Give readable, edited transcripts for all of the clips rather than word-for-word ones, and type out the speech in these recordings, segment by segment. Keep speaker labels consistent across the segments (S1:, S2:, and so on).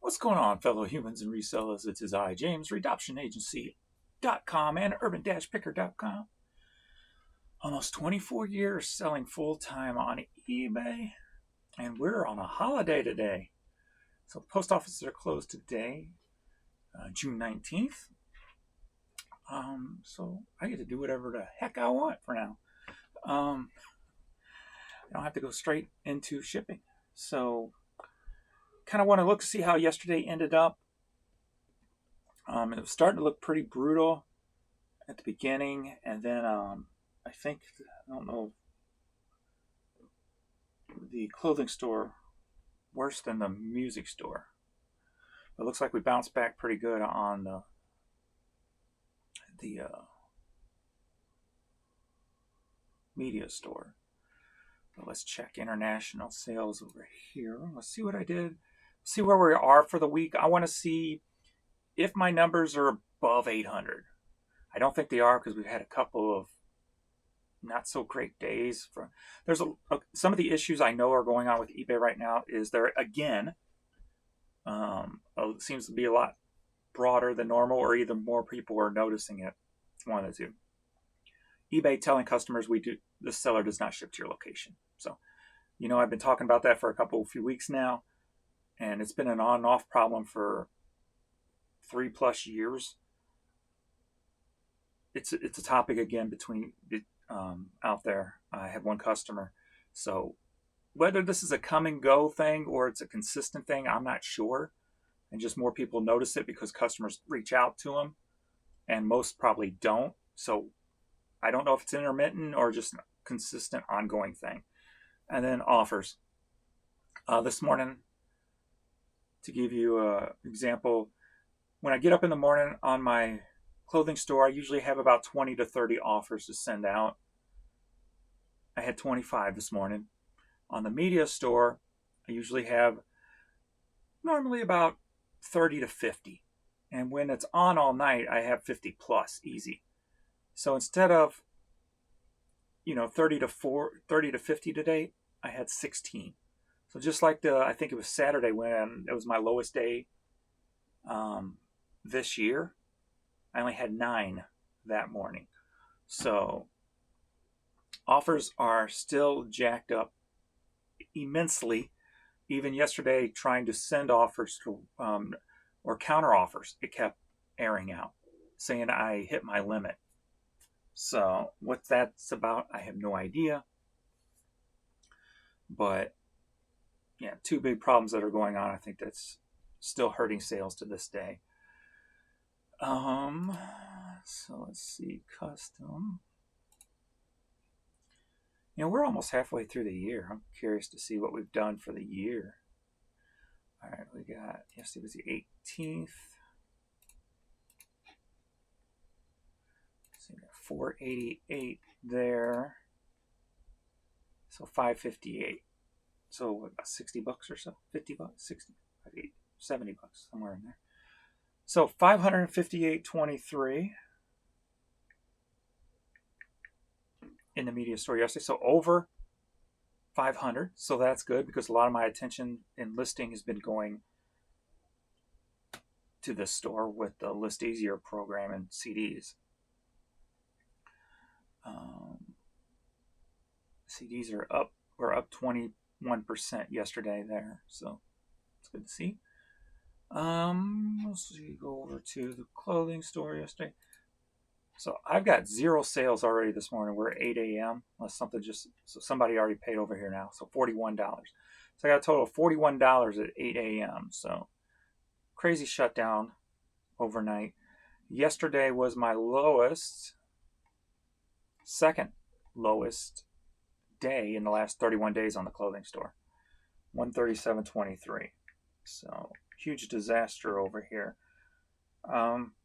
S1: What's going on, fellow humans and resellers? It is I, James, ReadoptionAgency.com and Urban-Picker.com. Almost 24 years selling full-time on eBay, and we're on a holiday today. So post offices are closed today, June 19th. So I get to do whatever the heck I want for now. I don't have to go straight into shipping. So kind of want to look to see how yesterday ended up. It was starting to look pretty brutal at the beginning, and then I don't know, the clothing store worse than the music store. It looks like we bounced back pretty good on the media store. But let's check international sales over here. Let's see what I did. See where we are for the week. I want to see if my numbers are above 800. I don't think they are because we've had a couple of not so great days. There's some of the issues I know are going on with eBay right now is there again seems to be a lot broader than normal, or either more people are noticing it. One of the two. eBay telling customers the seller does not ship to your location. So, I've been talking about that for a few weeks now, and it's been an on and off problem for 3+ years. It's a topic again between out there. I have one customer, so whether this is a come and go thing or it's a consistent thing, I'm not sure. And just more people notice it because customers reach out to them, and most probably don't. So I don't know if it's intermittent or just a consistent ongoing thing. And then offers. This morning, to give you an example, when I get up in the morning on my clothing store, I usually have about 20 to 30 offers to send out. I had 25 this morning. On the media store, I usually have normally about 30 to 50. And when it's on all night, I have 50 plus easy. So instead of 30 to 50 today, I had 16. So just like I think it was Saturday when it was my lowest day this year, I only had 9 that morning. So offers are still jacked up immensely. Even yesterday, trying to send offers to or counter offers, it kept airing out, saying I hit my limit. So what that's about, I have no idea. But yeah, 2 big problems that are going on. I think that's still hurting sales to this day. So let's see, custom. We're almost halfway through the year. I'm curious to see what we've done for the year. All right, we got, yesterday was the 18th. So we got 488 there. So 558. So what, about 60 bucks or so? 50 bucks? 60, 70 bucks, somewhere in there. So 558.23 in the media store yesterday. So over 500. So that's good because a lot of my attention in listing has been going to this store with the List Easier program and CDs. CDs are up. We're up 21% yesterday there. So it's good to see. Let's see, go over to the clothing store yesterday. So I've got 0 sales already this morning. We're at 8 a.m. Unless somebody already paid over here now. So $41. So I got a total of $41 at 8 a.m. So crazy shutdown overnight. Yesterday was my second lowest day in the last 31 days on the clothing store. 137.23. So huge disaster over here.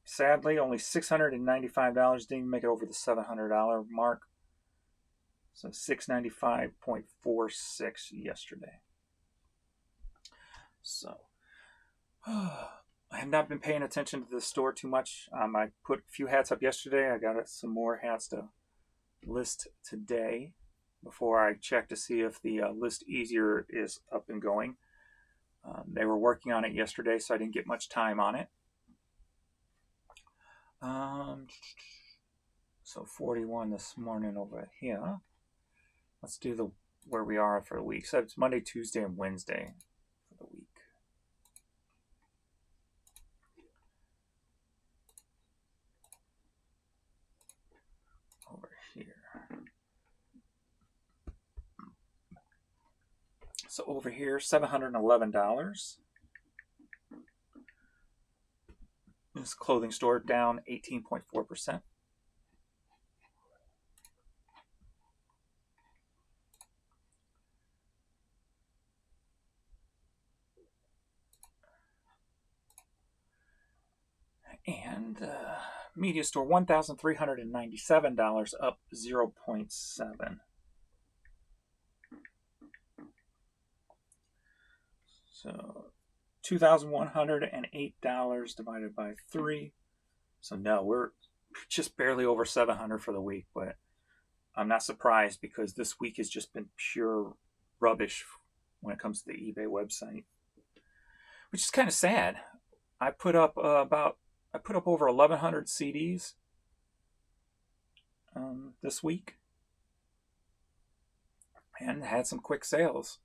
S1: Sadly, only $695. Didn't even make it over the $700 mark. So $695.46 yesterday. So I have not been paying attention to the store too much. I put a few hats up yesterday. I got some more hats to list today before I check to see if the List Easier is up and going. They were working on it yesterday, so I didn't get much time on it. So 41 this morning over here. Let's do where we are for the week. So it's Monday, Tuesday, and Wednesday for the week. Over here. So over here, $711. This clothing store down 18.4%. And media store, $1,397, up 0.7. So $2,108 divided by 3. So no, we're just barely over 700 for the week, but I'm not surprised because this week has just been pure rubbish when it comes to the eBay website, which is kind of sad. I put up over 1,100 CDs this week, and had some quick sales,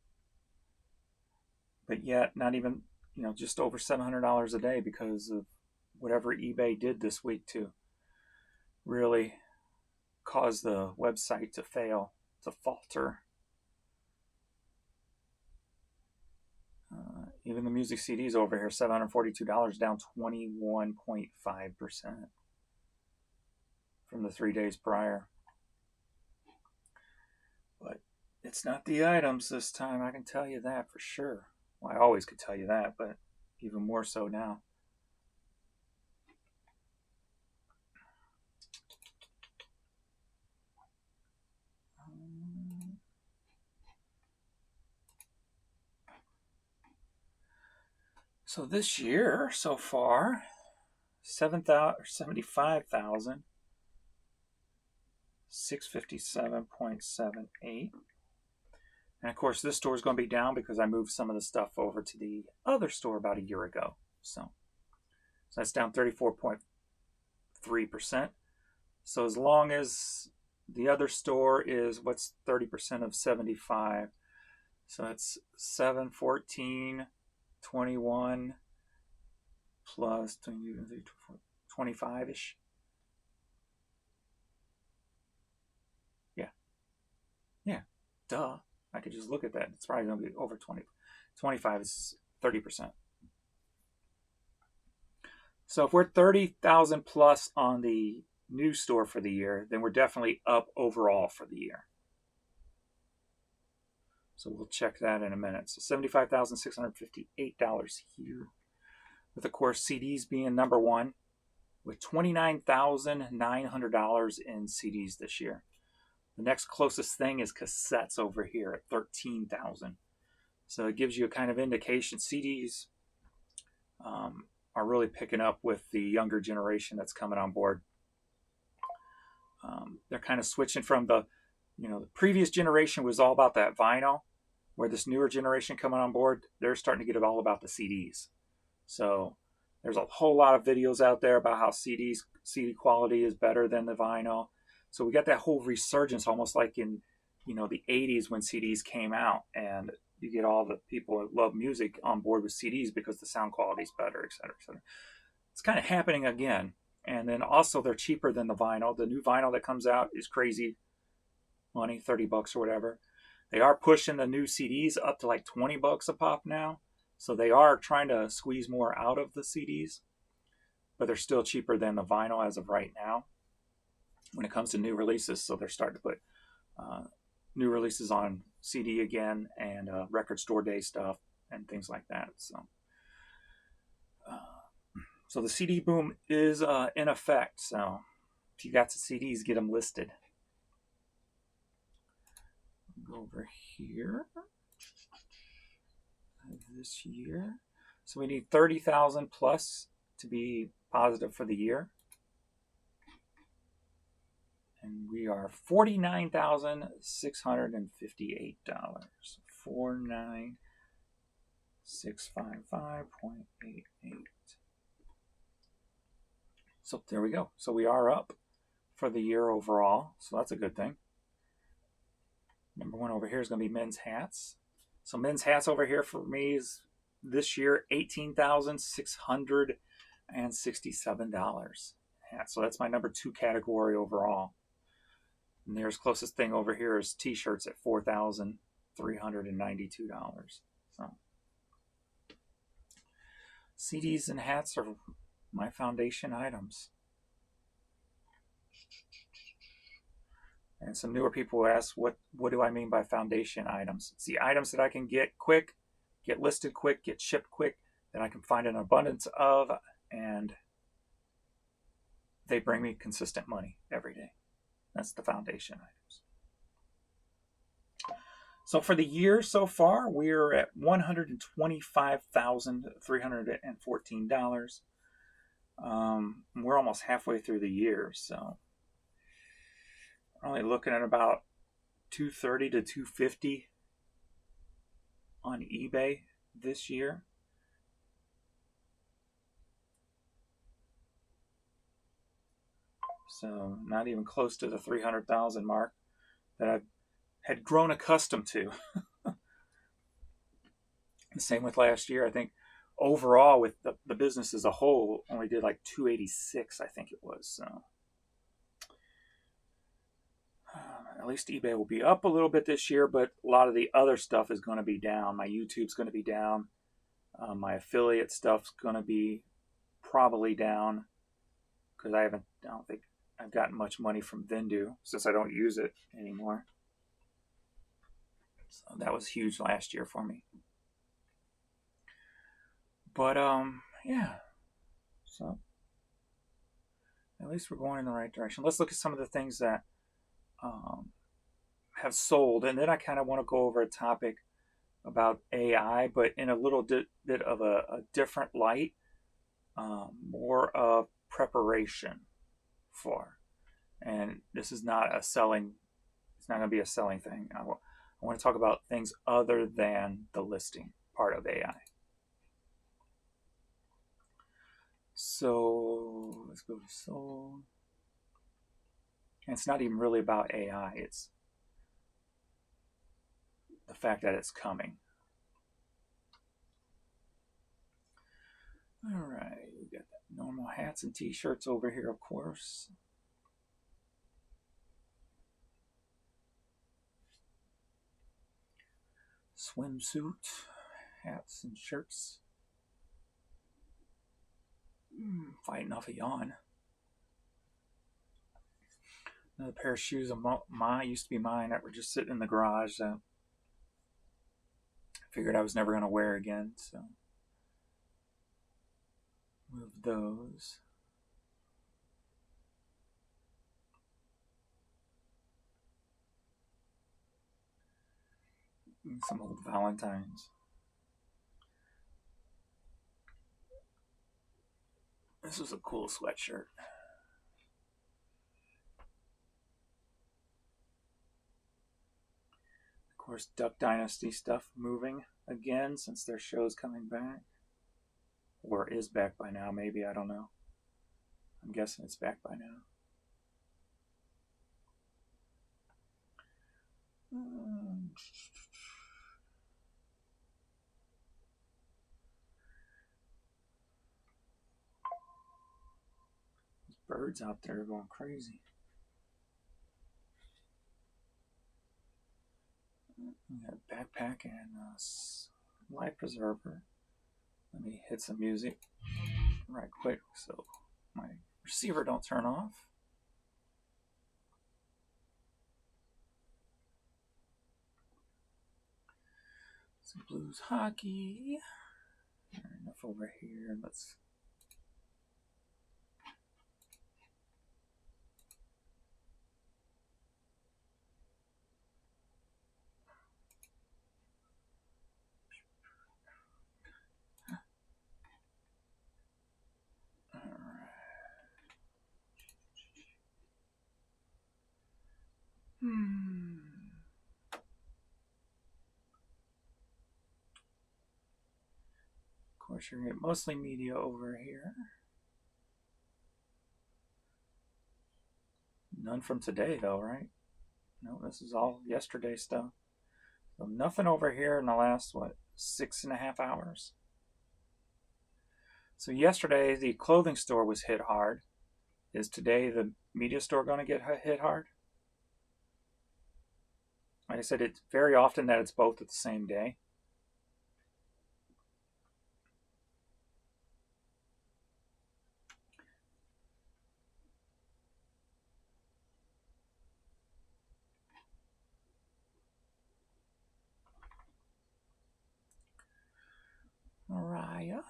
S1: but yet not even just over $700 a day because of whatever eBay did this week to really cause the website to fail, to falter. Even the music CDs over here, $742, down 21.5% from the 3 days prior. But it's not the items this time, I can tell you that for sure. Well, I always could tell you that, but even more so now. So this year, so far, 75,657.78. And of course, this store is going to be down because I moved some of the stuff over to the other store about a year ago. So that's down 34.3%. So as long as the other store is, what's 30% of 75? So it's 714.21 plus 25-ish. Yeah, duh. I could just look at that. It's probably going to be over 20. 25 is 30%. So if we're 30,000 plus on the new store for the year, then we're definitely up overall for the year. So we'll check that in a minute. So $75,658 here. With, of course, CDs being number one with $29,900 in CDs this year. The next closest thing is cassettes over here at $13,000. So it gives you a kind of indication. CDs are really picking up with the younger generation that's coming on board. They're kind of switching from the previous generation was all about that vinyl, where this newer generation coming on board, they're starting to get it all about the CDs. So there's a whole lot of videos out there about how CD quality is better than the vinyl. So we got that whole resurgence, almost like in the 80s when CDs came out, and you get all the people that love music on board with CDs because the sound quality is better, et cetera, et cetera. It's kind of happening again. And then also they're cheaper than the vinyl. The new vinyl that comes out is crazy money, $30 or whatever. They are pushing the new CDs up to like $20 a pop now. So they are trying to squeeze more out of the CDs, but they're still cheaper than the vinyl as of right now when it comes to new releases. So they're starting to put new releases on CD again, and record store day stuff and things like that. So the CD boom is in effect. So if you got the CDs, get them listed. Go over here. This year. So we need 30,000 plus to be positive for the year. And we are $49,658. 655.88. So there we go. So we are up for the year overall. So that's a good thing. Number one over here is going to be men's hats. So men's hats over here for me is this year $18,667. So that's my number two category overall. And there's closest thing over here is t-shirts at $4,392. So CDs and hats are my foundation items. And some newer people ask, what do I mean by foundation items? It's the items that I can get quick, get listed quick, get shipped quick, that I can find an abundance of, and they bring me consistent money every day. That's the foundation items. So for the year so far, we're at $125,314. We're almost halfway through the year, so we're only looking at about $230 to $250 on eBay this year. So not even close to the 300,000 mark that I had grown accustomed to. The same with last year. I think overall with the business as a whole only did like 286, I think it was. So at least eBay will be up a little bit this year, but a lot of the other stuff is going to be down. My YouTube's going to be down. My affiliate stuff's going to be probably down because I don't think I've gotten much money from Vendu since I don't use it anymore. So that was huge last year for me. But yeah. So at least we're going in the right direction. Let's look at some of the things that have sold, and then I kind of want to go over a topic about AI, but in a little bit of a different light, more of preparation for. And this is not a selling. It's not going to be a selling thing. I want to talk about things other than the listing part of AI. So let's go to sold. And it's not even really about AI. It's the fact that it's coming. All right, we got normal hats and t-shirts over here, of course. Swimsuit, hats and shirts. Fighting off a yawn. Another pair of shoes of mine, used to be mine, that were just sitting in the garage that I figured I was never going to wear again, so move those. And some old Valentines. This was a cool sweatshirt. Of course, Duck Dynasty stuff moving again since their show's coming back. Or is back by now, maybe, I don't know. I'm guessing it's back by now. Those birds out there are going crazy. We got a backpack and a life preserver. Let me hit some music right quick so my receiver don't turn off. Some Blues hockey. Enough over here. Let's course, you're going to get mostly media over here. None from today, though, right? No, this is all yesterday stuff. So nothing over here in the last, 6.5 hours. So yesterday, the clothing store was hit hard. Is today the media store going to get hit hard? Like I said, it's very often that it's both at the same day. Mariah.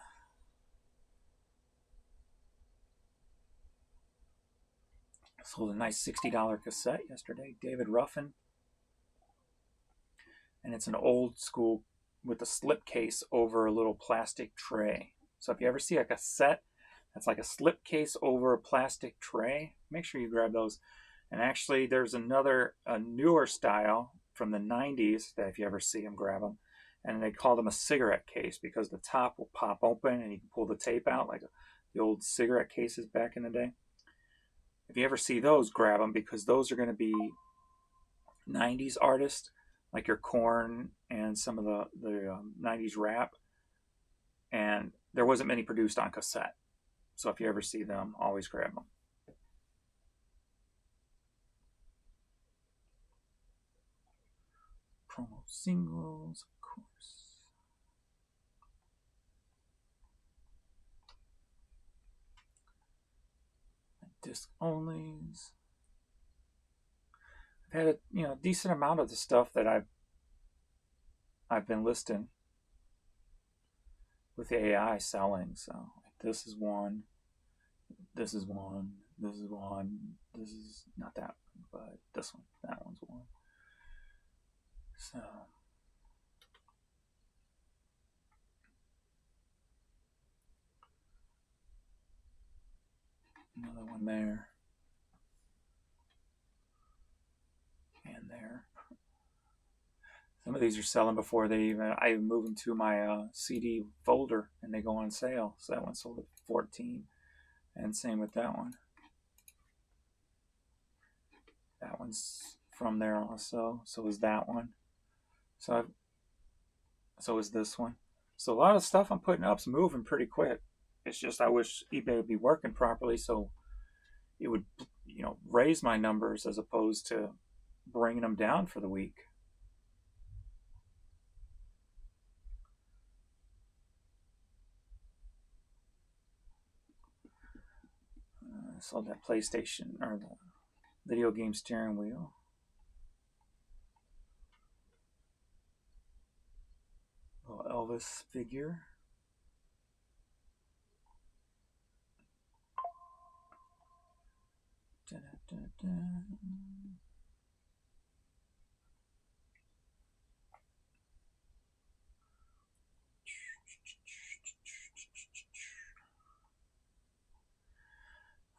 S1: Sold a nice $60 cassette yesterday. David Ruffin. And it's an old school with a slip case over a little plastic tray. So if you ever see a cassette that's like a slip case over a plastic tray, make sure you grab those. And actually, there's a newer style from the 90s that if you ever see them, grab them. And they call them a cigarette case because the top will pop open and you can pull the tape out like the old cigarette cases back in the day. If you ever see those, grab them because those are going to be 90s artists like your Korn and some of the 90s rap. And there wasn't many produced on cassette. So if you ever see them, always grab them. Promo singles, of course. Disc onlys. I've had a decent amount of the stuff that I've been listing with the AI selling. So this is one, this is one, this is one, this is not that one, but this one, that one's one. So another one there. And there. Some of these are selling before I move them to my CD folder and they go on sale. So that one sold at 14. And same with that one. That one's from there also. So is that one. So is this one. So a lot of stuff I'm putting up's moving pretty quick. It's just I wish eBay would be working properly so it would, raise my numbers as opposed to bringing them down for the week. Sold that PlayStation or the video game steering wheel. Little Elvis figure. Da-da-da-da.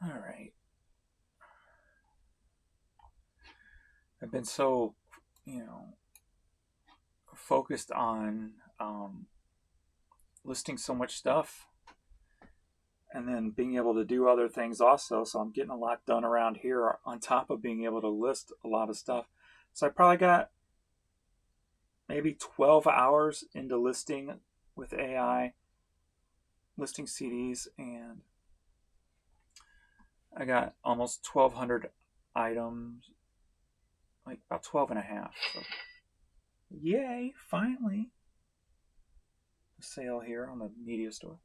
S1: All right. I've been so, focused on listing so much stuff and then being able to do other things also. So I'm getting a lot done around here on top of being able to list a lot of stuff. So I probably got maybe 12 hours into listing with AI, listing CDs, and I got almost 1,200 items, like about 12 and a half. So, yay, finally. A sale here on the media store.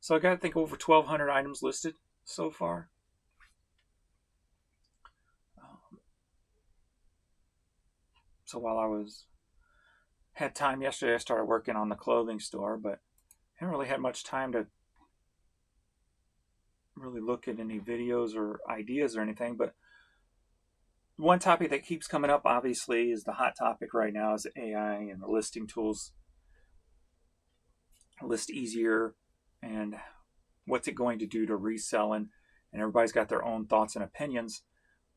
S1: So I got, I think, over 1,200 items listed so far. So while I had time yesterday, I started working on the clothing store, but I haven't really had much time to really look at any videos or ideas or anything. But one topic that keeps coming up, obviously, is the hot topic right now is AI and the listing tools. List easier and what's it going to do to reselling, and everybody's got their own thoughts and opinions.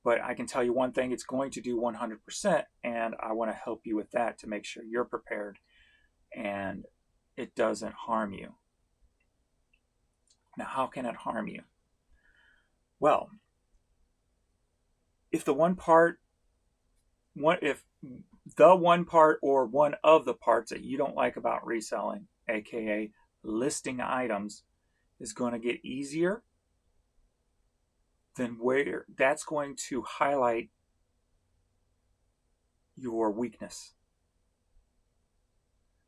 S1: But I can tell you one thing, it's going to do 100%, and I want to help you with that to make sure you're prepared and it doesn't harm you. Now, how can it harm you? Well, if the one part, if the one part or one of the parts that you don't like about reselling, aka listing items, is going to get easier, then where that's going to highlight your weakness.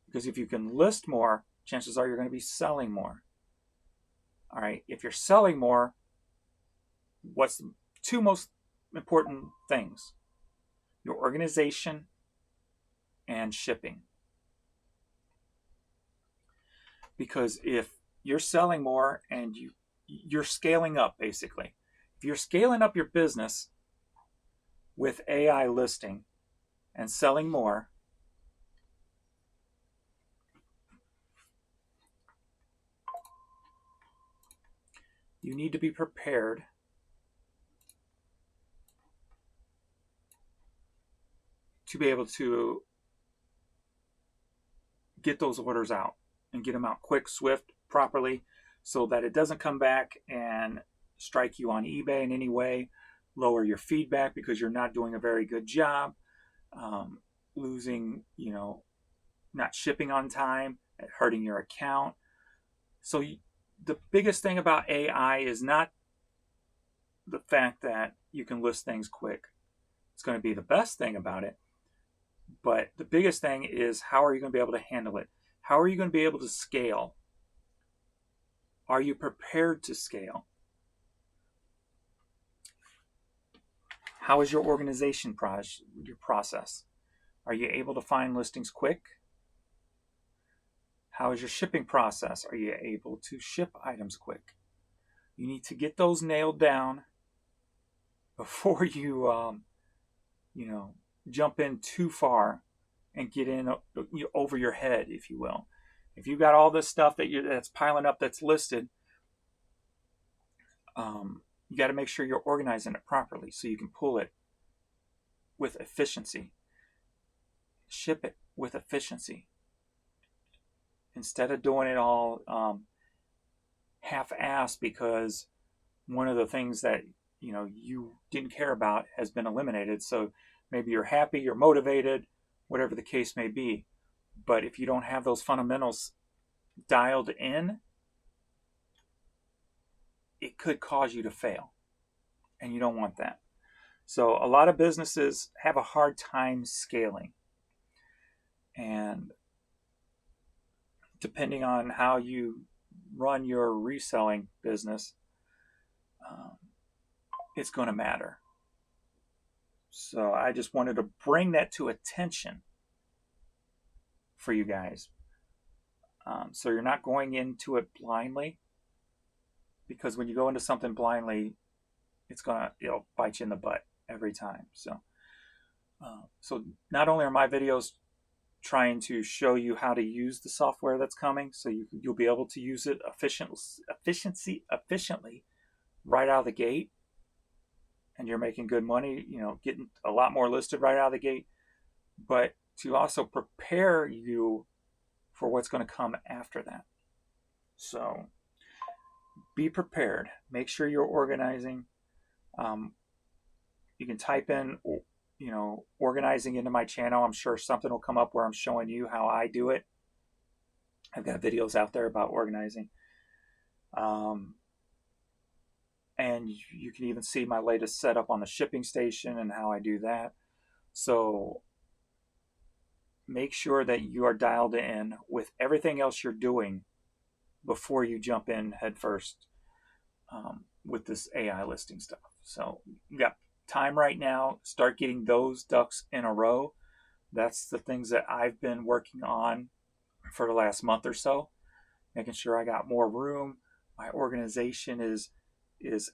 S1: Because if you can list more, chances are you're going to be selling more. All right, if you're selling more, what's the two most important things? Your organization and shipping. Because if you're selling more and you're scaling up, basically, if you're scaling up your business with AI listing and selling more, you need to be prepared to be able to get those orders out and get them out quick, swift, properly, so that it doesn't come back and strike you on eBay in any way, lower your feedback because you're not doing a very good job, losing, not shipping on time, hurting your account. So the biggest thing about AI is not the fact that you can list things quick. It's going to be the best thing about it. But the biggest thing is, how are you going to be able to handle it? How are you going to be able to scale? Are you prepared to scale? How is your organization your process? Are you able to find listings quick? How is your shipping process? Are you able to ship items quick? You need to get those nailed down before you, jump in too far and get in over your head, if you will. If you've got all this stuff that's piling up that's listed, you got to make sure you're organizing it properly so you can pull it with efficiency. Ship it with efficiency. Instead of doing it all half-assed because one of the things that you didn't care about has been eliminated. So maybe you're happy, you're motivated, whatever the case may be. But if you don't have those fundamentals dialed in, it could cause you to fail. And you don't want that. So a lot of businesses have a hard time scaling. And depending on how you run your reselling business, it's going to matter. So I just wanted to bring that to attention for you guys. So you're not going into it blindly, because when you go into something blindly, it'll bite you in the butt every time. So not only are my videos trying to show you how to use the software that's coming, so you'll be able to use it efficiently right out of the gate, and you're making good money, getting a lot more listed right out of the gate, but to also prepare you for what's going to come after that. So be prepared. Make sure you're organizing. You can type in, organizing into my channel. I'm sure something will come up where I'm showing you how I do it. I've got videos out there about organizing. And you can even see my latest setup on the shipping station and how I do that. So make sure that you are dialed in with everything else you're doing before you jump in head first with this AI listing stuff. So you got time right now. Start getting those ducks in a row. That's the things that I've been working on for the last month or so, making sure I got more room. My organization is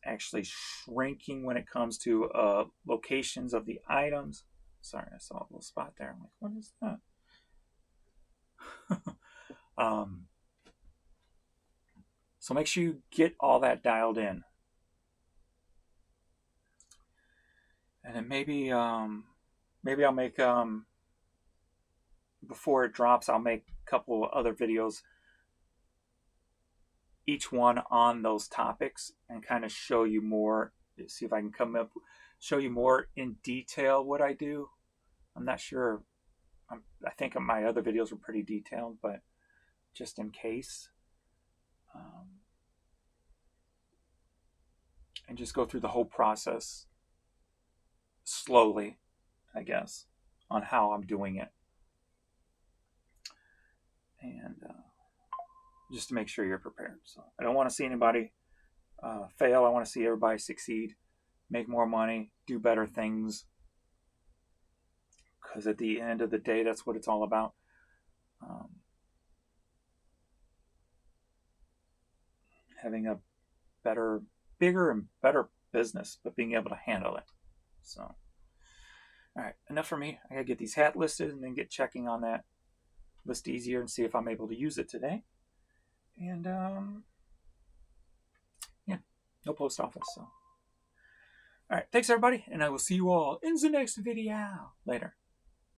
S1: actually shrinking when it comes to locations of the items. Sorry, I saw a little spot there. I'm like, what is that? So make sure you get all that dialed in. And then maybe I'll make, before it drops, I'll make a couple other videos each one on those topics and kind of show you more. See if I can show you more in detail what I do. I'm not sure. I think my other videos were pretty detailed, but just in case. And just go through the whole process slowly, I guess, on how I'm doing it. And just to make sure you're prepared. So I don't want to see anybody fail. I want to see everybody succeed, make more money, do better things. Because at the end of the day, that's what it's all about. Having a better, bigger and better business, but being able to handle it. So, all right, enough for me. I gotta get these hats listed and then get checking on that list easier and see if I'm able to use it today. And yeah, no post office. So, all right, thanks everybody, and I will see you all in the next video. Later.